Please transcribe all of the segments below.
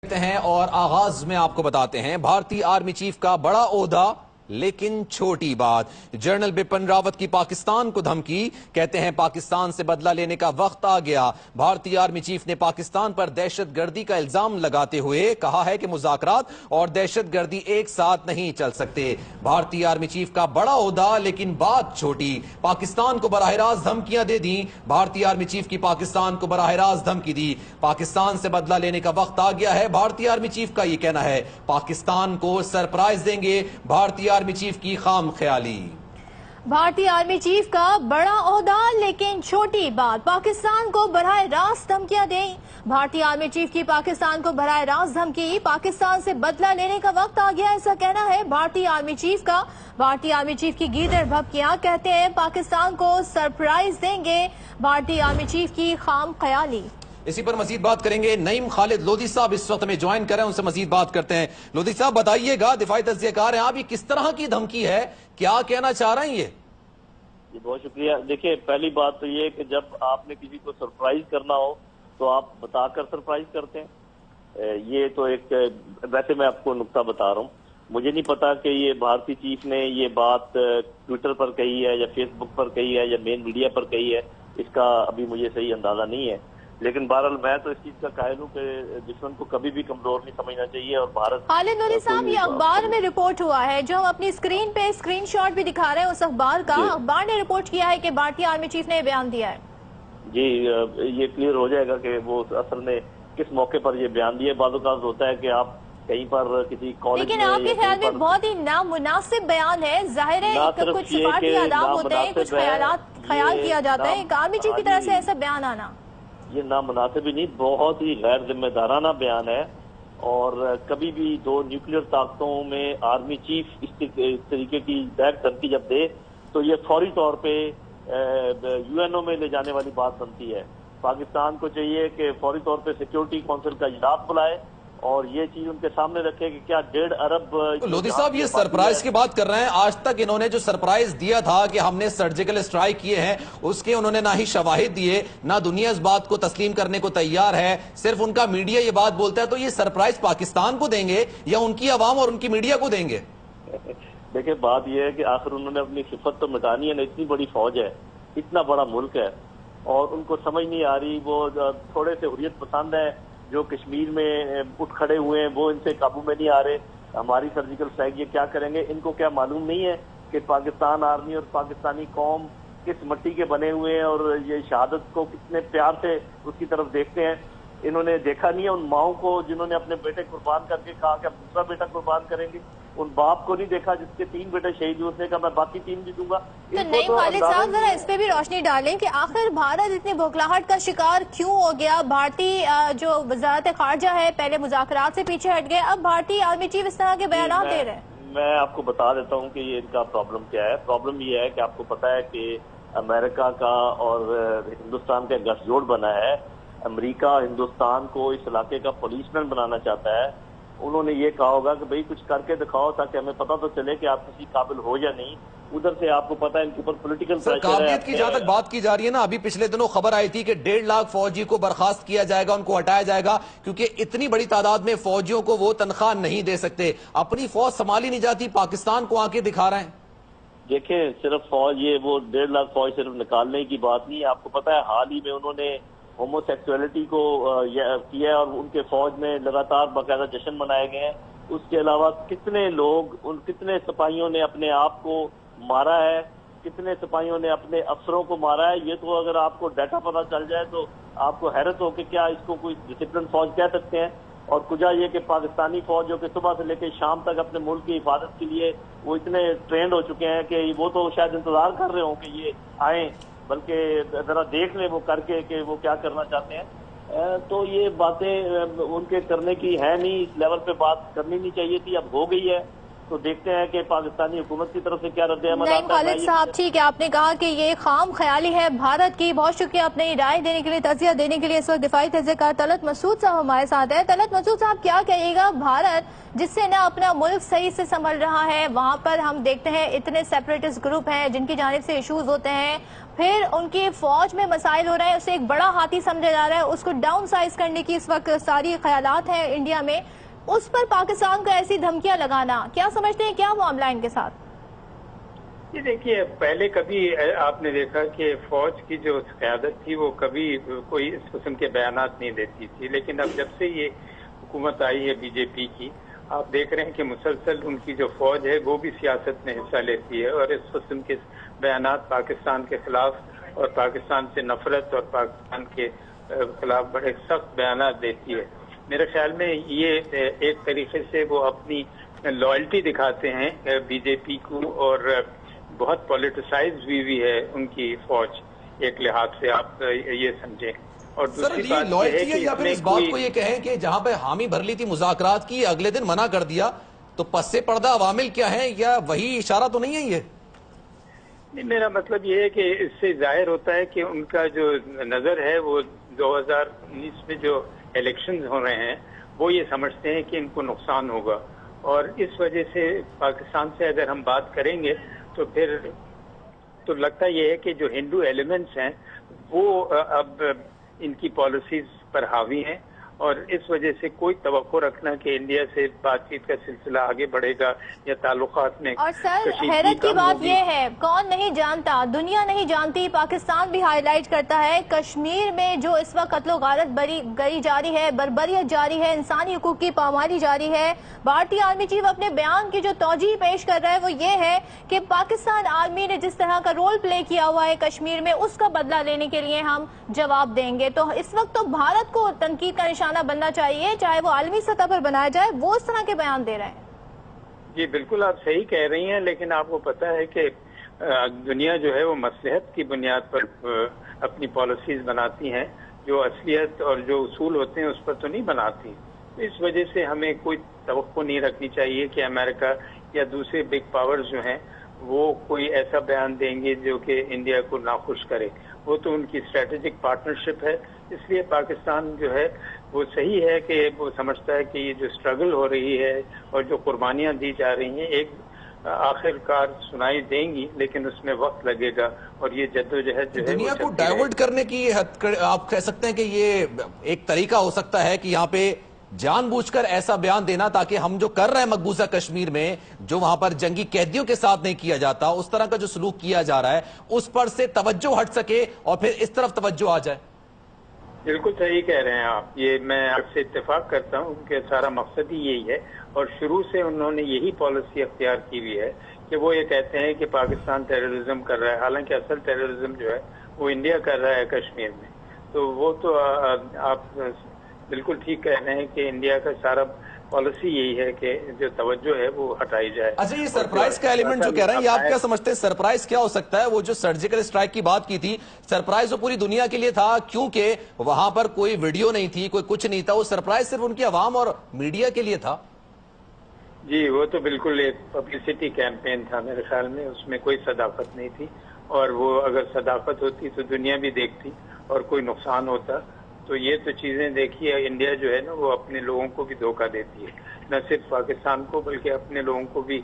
ہیں اور آغاز میں آپ کو بتاتے ہیں بھارتی آرمی چیف کا بڑا عہدہ لیکن چھوٹی بات۔ جنرل بپن راوت کی پاکستان کو دھمکی، کہتے ہیں پاکستان سے بدلہ لینے کا وقت آ گیا۔ بھارتی آرمی چیف نے پاکستان پر دہشت گردی کا الزام لگاتے ہوئے کہا ہے کہ مذاکرات اور دہشت گردی ایک ساتھ نہیں چل سکتے۔ بھارتی آرمی چیف کا بڑا عہدہ لیکن بات چھوٹی، پاکستان کو براہ راست دھمکیاں دے دیں۔ بھارتی آرمی چیف کی پاکستان کو براہ راست دھمکی دی، پاکستان سے بدلہ لینے کا وقت آ گیا ہے۔ بھارتی آرمی چیف کا یہ کہنا ہے، پاکستان کو سرپرائز دیں گے۔ بھارتی آرمی چیف کی خام خیالی۔ بھارتی آرمی چیف کا بڑا عہدہ لیکن چھوٹی بات، پاکستان کو براہ راست دھمکیاں دیں۔ بھارتی آرمی چیف کی پاکستان کو براہ راست دھمکی، پاکستان سے بدلہ لینے کا وقت آ گیا، ایسا کہنا ہے بھارتی آرمی چیف کا۔ بھارتی آرمی چیف کی گیدڑ بھبکیاں، کہتے ہیں پاکستان کو سرپرائز دیں گے۔ بھارتی آرمی چیف کی خام خیالی۔ اسی پر مزید بات کریں گے، نعیم خالد لودھی صاحب اس وقت ہمیں جوائن کر رہے ہیں، ان سے مزید بات کرتے ہیں۔ لودھی صاحب بتائیے گا، دفاعی تجزیہ کار ہیں آپ، یہ کس طرح کی دھمکی ہے، کیا کہنا چاہ رہے ہیں یہ؟ جی بہت شکریہ۔ دیکھیں پہلی بات تو یہ کہ جب آپ نے کسی کو سرپرائز کرنا ہو تو آپ بتا کر سرپرائز کرتے ہیں، یہ تو ایک ویسے میں آپ کو نقطہ بتا رہا ہوں، مجھے نہیں پتا کہ یہ بھارتی چیف نے یہ بات ٹویٹر پر کہی ہے یا فیس بک پر کہی ہے یا مین میڈیا پر کہی ہے، اس کا ابھی مجھے صحیح اندازہ نہیں ہے، لیکن بہرحال میں تو اس چیز کا قائل ہوں کہ دشمن کو کبھی بھی کمزور نہیں سمجھنا چاہیے۔ اور بھارت خالد لودھی صاحب، یہ اخبار میں رپورٹ ہوا ہے، جو ہم اپنی اسکرین پہ اسکرین شاٹ بھی دکھا رہے ہیں اس اخبار کا، اخبار نے رپورٹ کیا ہے کہ بھارتی آرمی چیف نے یہ بیان دیا ہے۔ جی یہ کلیئر ہو جائے گا کہ وہ اصل نے کس موقع پر یہ بیان دیا۔ بعض اوقات ہوتا ہے کہ آپ کہیں پر کسی کالج میں، لیکن آپ کے خیال میں بہت ہی نامناسب بیان ہے، ظاہر ہے کچھ سفارتی آداب ہوتے ہیں، کچھ خیال کیا جاتا ہے، ایک آرمی چیف کی طرف سے ایسا بیان آنا یہ نامناسب ہی نہیں، بہت ہی غیر ذمہ دارانہ بیان ہے۔ اور کبھی بھی دو نیوکلیئر طاقتوں میں آرمی چیف اس طریقے کی بیک دھمکی جب دے تو یہ فوری طور پہ یو این او میں لے جانے والی بات بنتی ہے۔ پاکستان کو چاہیے کہ فوری طور پہ سیکیورٹی کونسل کا اجلاس بلائے اور یہ چیز ان کے سامنے رکھے کہ کیا 1.5 ارب لودھی صاحب یہ سرپرائز کی بات کر رہے ہیں، آج تک انہوں نے جو سرپرائز دیا تھا کہ ہم نے سرجیکل اسٹرائک کیے ہیں، اس کے انہوں نے نہ ہی شواہد دیے، نہ دنیا اس بات کو تسلیم کرنے کو تیار ہے، صرف ان کا میڈیا یہ بات بولتا ہے، تو یہ سرپرائز پاکستان کو دیں گے یا ان کی عوام اور ان کی میڈیا کو دیں گے؟ دیکھیں بات یہ ہے کہ آخر انہوں نے اپنی صفت تو مٹانی ہے نا، اتنی بڑی فوج ہے، اتنا بڑا ملک ہے، اور ان کو سمجھ نہیں آ رہی، وہ تھوڑے سے حریت پسند ہیں جو کشمیر میں اٹھ کھڑے ہوئے ہیں، وہ ان سے قابو میں نہیں آ رہے۔ ہماری سرجیکل اسٹرائک یہ کیا کریں گے؟ ان کو کیا معلوم نہیں ہے کہ پاکستان آرمی اور پاکستانی قوم کس مٹی کے بنے ہوئے ہیں اور یہ شہادت کو کتنے پیار سے اس کی طرف دیکھتے ہیں؟ انہوں نے دیکھا نہیں ہے ان ماؤں کو جنہوں نے اپنے بیٹے قربان کر کے کہا کہ اب دوسرا بیٹا قربان کریں گے، ان باپ کو نہیں دیکھا جس کے 3 بیٹے شہید ہوئے، اس نے کہا میں باقی 3 بھی دوں گا۔ تو نہیں خالد صاحب، ذرا اس پہ بھی روشنی ڈالیں کہ آخر بھارت اتنی بھوکلاہٹ کا شکار کیوں ہو گیا؟ بھارتی جو وزارت خارجہ ہے پہلے مذاکرات سے پیچھے ہٹ گئے، اب بھارتی آرمی چیف اس طرح کے بیانات دے رہے ہیں۔ میں آپ کو بتا دیتا ہوں کہ یہ ان کا پرابلم کیا ہے۔ پرابلم یہ ہے کہ آپ کو پتا ہے کہ امریکہ کا اور ہندوستان کا گٹھ جوڑ بنا ہے، امریکہ ہندوستان کو اس علاقے کا پولیس مین بنانا چاہتا ہے۔ انہوں نے یہ کہا ہوگا کہ بھئی کچھ کر کے دکھاؤ تاکہ ہمیں پتہ تو چلے کہ آپ کسی قابل ہو یا نہیں۔ ادھر سے آپ کو پتہ ہے ان کے اوپر پولیٹیکل پریشر ہے۔ قابلیت کی جہاں تک بات کی جا رہی ہے نا، ابھی پچھلے دنوں خبر آئی تھی کہ 1.5 لاکھ فوجی کو برخاست کیا جائے گا، ان کو ہٹایا جائے گا، کیونکہ اتنی بڑی تعداد میں فوجیوں کو وہ تنخواہ نہیں دے سکتے۔ اپنی فوج سنبھالی نہیں جاتی، پاکستان کو آنکھیں دکھا رہے ہیں۔ دیکھیں صرف فوج، یہ وہ 1.5 لاکھ فوج صرف نکالنے کی بات نہیں ہے۔ آپ کو پتہ ہے حال ہی میں انہوں نے ہومو سیکسولیٹی کو کیا ہے اور ان کے فوج میں لگاتار باقاعدہ جشن منائے گئے ہیں۔ اس کے علاوہ کتنے لوگ، کتنے سپاہیوں نے اپنے آپ کو مارا ہے، کتنے سپاہیوں نے اپنے افسروں کو مارا ہے، یہ تو اگر آپ کو ڈیٹا پتہ چل جائے تو آپ کو حیرت ہو کہ کیا اس کو کوئی ڈسپلن فوج کہہ سکتے ہیں۔ اور کجا یہ کہ پاکستانی فوج جو کہ صبح سے لے کے شام تک اپنے ملک کی حفاظت کے لیے وہ اتنے ٹرینڈ ہو چکے ہیں کہ وہ تو شاید انتظار کر رہے ہوں کہ یہ آئیں، بلکہ ذرا دیکھ لیں وہ کر کے کہ وہ کیا کرنا چاہتے ہیں۔ تو یہ باتیں ان کے کرنے کی ہے نہیں، اس لیول پہ بات کرنی نہیں چاہیے تھی، اب ہو گئی ہے۔ تو دیکھتے ہیں کہ پاکستانی حکومت کی طرف سے کیا رد عمل نہیں آتا ہے۔ خالد صاحب ٹھیک ہے، آپ نے کہا کہ یہ خام خیالی ہے بھارت کی، بہت شکریہ اپنی رائے دینے کے لیے، تجزیہ دینے کے لیے۔ اس وقت دفاعی تجزیہ کار طلعت مسعود صاحب ہمارے ساتھ ہیں۔ طلعت مسعود صاحب کیا کہیے گا، بھارت جس سے نہ اپنا ملک صحیح سے سنبھل رہا ہے، وہاں پر ہم دیکھتے ہیں اتنے سیپریٹسٹ گروپ ہیں جن کی جانب سے ایشوز ہوتے ہیں، پھر ان کی فوج میں مسائل ہو رہے ہیں، اسے ایک بڑا ہاتھی سمجھا جا رہا ہے، اس کو ڈاؤن سائز کرنے کی اس وقت ساری خیالات ہیں انڈیا میں، اس پر پاکستان کو ایسی دھمکیاں لگانا، کیا سمجھتے ہیں کیا معاملہ ان کے ساتھ؟ یہ دیکھیے، پہلے کبھی آپ نے دیکھا کہ فوج کی جو قیادت تھی وہ کبھی کوئی اس قسم کے بیانات نہیں دیتی تھی، لیکن اب جب سے یہ حکومت آئی ہے بی جے پی کی، آپ دیکھ رہے ہیں کہ مسلسل ان کی جو فوج ہے وہ بھی سیاست میں حصہ لیتی ہے اور اس قسم کے بیانات پاکستان کے خلاف اور پاکستان سے نفرت اور پاکستان کے خلاف بڑے سخت بیانات دیتی ہے۔ میرے خیال میں یہ ایک طریقے سے وہ اپنی لائلٹی دکھاتے ہیں بی جے پی کو، اور بہت پولیٹیسائز بھی ہے ان کی فوج ایک لحاظ سے، آپ یہ سمجھیں۔ اور سر دوسری یہ بات لائلٹی ہے یا پھر اس بات کو کوئی یہ کہیں کہ جہاں پہ حامی بھر لی تھی مذاکرات کی اگلے دن منع کر دیا، تو پس پردہ عوامل کیا ہیں، یا وہی اشارہ تو نہیں ہے یہ؟ نہیں، میرا مطلب یہ ہے کہ اس سے ظاہر ہوتا ہے کہ ان کا جو نظر ہے وہ 2019 میں جو الیکشنز ہو رہے ہیں وہ یہ سمجھتے ہیں کہ ان کو نقصان ہوگا، اور اس وجہ سے پاکستان سے اگر ہم بات کریں گے تو پھر تو لگتا یہ ہے کہ جو ہندو ایلیمنٹس ہیں وہ اب ان کی پالیسیز پر حاوی ہیں، اور اس وجہ سے کوئی توقع رکھنا کہ انڈیا سے بات چیت کا سلسلہ آگے بڑھے گا یا تعلقات میں اور سر کشیدگی حیرت کی کم بات ہوگی۔ یہ ہے، کون نہیں جانتا، دنیا نہیں جانتی، پاکستان بھی ہائی لائٹ کرتا ہے، کشمیر میں جو اس وقت قتل و غارت گری جاری ہے، بربریت جاری ہے، انسانی حقوق کی پامالی جاری ہے۔ بھارتی آرمی چیف اپنے بیان کی جو توجیہ پیش کر رہا ہے وہ یہ ہے کہ پاکستان آرمی نے جس طرح کا رول پلے کیا ہوا ہے کشمیر میں، اس کا بدلہ لینے کے لیے ہم جواب دیں گے۔ تو اس وقت تو بھارت کو تنقید کا نشانہ بننا چاہیے، چاہے وہ عالمی سطح پر بنایا جائے، وہ اس طرح کے بیان دے رہے ہیں۔ جی بالکل، آپ صحیح کہہ رہی ہیں، لیکن آپ کو پتہ ہے کہ دنیا جو ہے وہ مصلحت کی بنیاد پر اپنی پالیسیز بناتی ہیں، جو اصلیت اور جو اصول ہوتے ہیں اس پر تو نہیں بناتی۔ اس وجہ سے ہمیں کوئی توقع نہیں رکھنی چاہیے کہ امریکہ یا دوسرے بگ پاورز جو ہیں وہ کوئی ایسا بیان دیں گے جو کہ انڈیا کو ناخوش کرے۔ وہ تو ان کی اسٹریٹجک پارٹنرشپ ہے، اس لیے پاکستان جو ہے وہ صحیح ہے کہ وہ سمجھتا ہے کہ یہ جو اسٹرگل ہو رہی ہے اور جو قربانیاں دی جا رہی ہیں ایک آخر کار سنائی دیں گی، لیکن اس میں وقت لگے گا، اور یہ جدوجہد جو ہے دنیا کو وہ چلتی ڈائیورٹ کرنے کی آپ کہہ سکتے ہیں کہ یہ ایک طریقہ ہو سکتا ہے کہ یہاں پہ جان بوجھ کر ایسا بیان دینا تاکہ ہم جو کر رہے ہیں مقبوضہ کشمیر میں، جو وہاں پر جنگی قیدیوں کے ساتھ نہیں کیا جاتا، اس طرح کا جو سلوک کیا جا رہا ہے اس پر سے توجہ ہٹ سکے اور پھر اس طرف توجہ آ جائے۔ بالکل صحیح کہہ رہے ہیں آپ، یہ میں آپ سے اتفاق کرتا ہوں کہ سارا مقصد ہی یہی ہے، اور شروع سے انہوں نے یہی پالیسی اختیار کی ہوئی ہے کہ وہ یہ کہتے ہیں کہ پاکستان ٹیررزم کر رہا ہے، حالانکہ اصل ٹیررزم جو ہے وہ انڈیا کر رہا ہے کشمیر میں۔ تو وہ تو آپ بالکل ٹھیک کہہ رہے ہیں کہ انڈیا کا سارا پالیسی یہی ہے کہ جو توجہ ہے وہ ہٹائی جائے۔ اچھا، یہ سرپرائز کا ایلیمنٹ جو کہہ رہے ہیں، یہ آپ کیا سمجھتے ہیں سرپرائز کیا ہو سکتا ہے؟ وہ جو سرجیکل اسٹرائک کی بات کی تھی، سرپرائز وہ پوری دنیا کے لیے تھا کیونکہ وہاں پر کوئی ویڈیو نہیں تھی، کوئی کچھ نہیں تھا، وہ سرپرائز صرف ان کی عوام اور میڈیا کے لیے تھا۔ جی وہ تو بالکل ایک پبلسٹی کیمپین تھا، میرے خیال میں اس میں کوئی صداقت نہیں تھی، اور وہ اگر صداقت ہوتی تو دنیا بھی دیکھتی اور کوئی نقصان ہوتا تو یہ تو چیزیں دیکھیے، انڈیا جو ہے نا وہ اپنے لوگوں کو بھی دھوکہ دیتی ہے، نہ صرف پاکستان کو بلکہ اپنے لوگوں کو بھی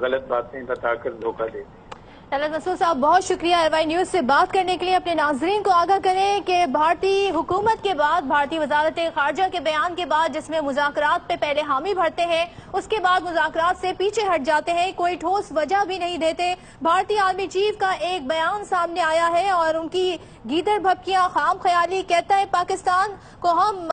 غلط باتیں بتا کر دھوکہ دیتی ہے۔ طلعت مسعود صاحب بہت شکریہ RY نیوز سے بات کرنے کے لیے۔ اپنے ناظرین کو آگاہ کریں کہ بھارتی حکومت کے بعد، بھارتی وزارت خارجہ کے بیان کے بعد جس میں مذاکرات پہ پہلے حامی بھرتے ہیں، اس کے بعد مذاکرات سے پیچھے ہٹ جاتے ہیں، کوئی ٹھوس وجہ بھی نہیں دیتے۔ بھارتی آرمی چیف کا ایک بیان سامنے آیا ہے اور ان کی گیدڑ بھپکیاں، خام خیالی، کہتا ہے پاکستان کو ہم